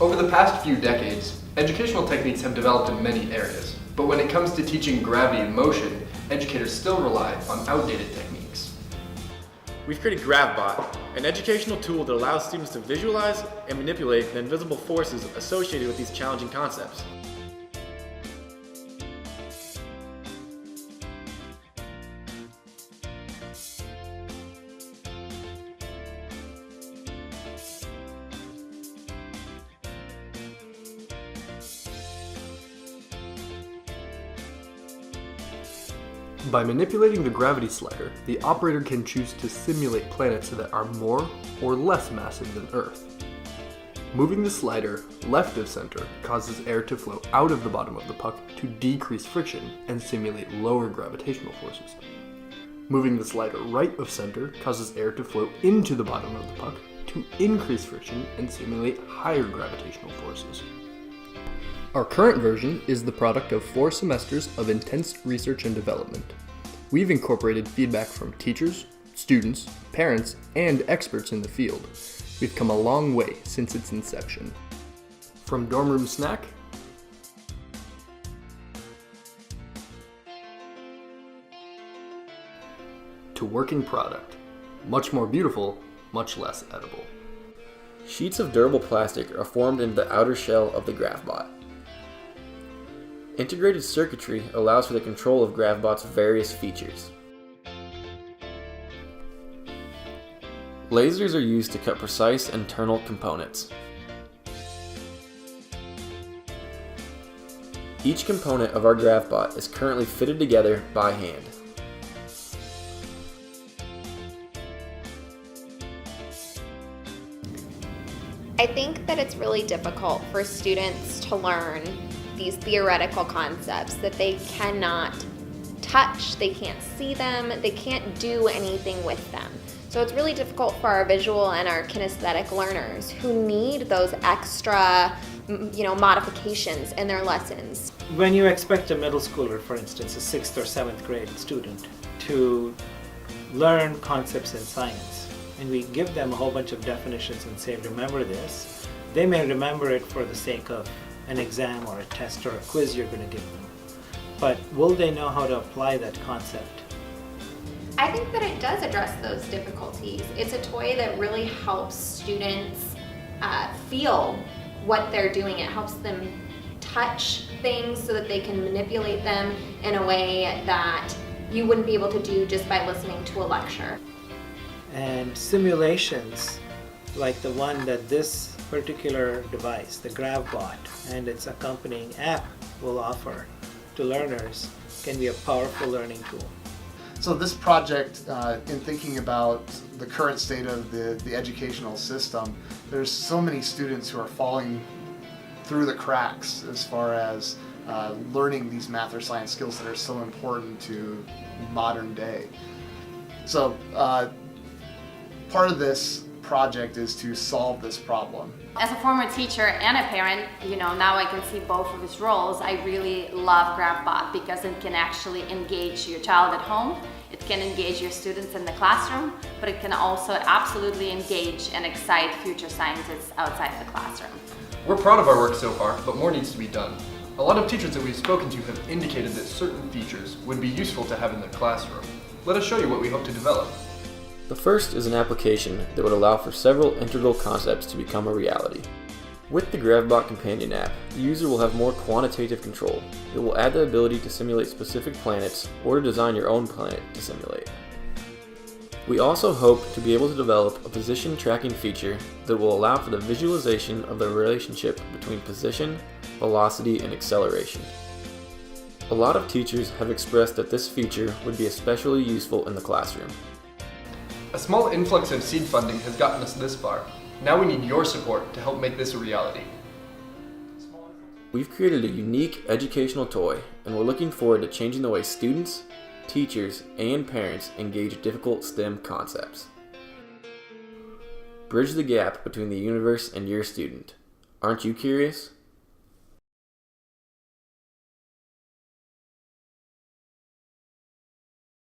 Over the past few decades, educational techniques have developed in many areas, but when it comes to teaching gravity and motion, educators still rely on outdated techniques. We've created GravBot, an educational tool that allows students to visualize and manipulate the invisible forces associated with these challenging concepts. By manipulating the gravity slider, the operator can choose to simulate planets that are more or less massive than Earth. Moving the slider left of center causes air to flow out of the bottom of the puck to decrease friction and simulate lower gravitational forces. Moving the slider right of center causes air to flow into the bottom of the puck to increase friction and simulate higher gravitational forces. Our current version is the product of 4 semesters of intense research and development. We've incorporated feedback from teachers, students, parents, and experts in the field. We've come a long way since its inception. From dorm room snack to working product. Much more beautiful, much less edible. Sheets of durable plastic are formed into the outer shell of the GravBot. Integrated circuitry allows for the control of GravBot's various features. Lasers are used to cut precise internal components. Each component of our GravBot is currently fitted together by hand. I think that it's really difficult for students to learn these theoretical concepts that they cannot touch, they can't see them, they can't do anything with them. So it's really difficult for our visual and our kinesthetic learners who need those extra, modifications in their lessons. When you expect a middle schooler, for instance, a 6th or 7th grade student, to learn concepts in science, and we give them a whole bunch of definitions and say, remember this, they may remember it for the sake of an exam or a test or a quiz you're going to give them. But will they know how to apply that concept? I think that it does address those difficulties. It's a toy that really helps students feel what they're doing. It helps them touch things so that they can manipulate them in a way that you wouldn't be able to do just by listening to a lecture. And simulations like the one that this particular device, the GravBot, and its accompanying app will offer to learners can be a powerful learning tool. So this project, in thinking about the current state of the educational system, there's so many students who are falling through the cracks as far as learning these math or science skills that are so important to modern day. So part of this project is to solve this problem. As a former teacher and a parent, now I can see both of his roles. I really love GravBot because it can actually engage your child at home. It can engage your students in the classroom, but it can also absolutely engage and excite future scientists outside the classroom. We're proud of our work so far, but more needs to be done. A lot of teachers that we've spoken to have indicated that certain features would be useful to have in the classroom. Let us show you what we hope to develop. The first is an application that would allow for several integral concepts to become a reality. With the GravBot companion app, the user will have more quantitative control. It will add the ability to simulate specific planets or to design your own planet to simulate. We also hope to be able to develop a position tracking feature that will allow for the visualization of the relationship between position, velocity, and acceleration. A lot of teachers have expressed that this feature would be especially useful in the classroom. A small influx of seed funding has gotten us this far. Now we need your support to help make this a reality. We've created a unique educational toy, and we're looking forward to changing the way students, teachers, and parents engage difficult STEM concepts. Bridge the gap between the universe and your student. Aren't you curious?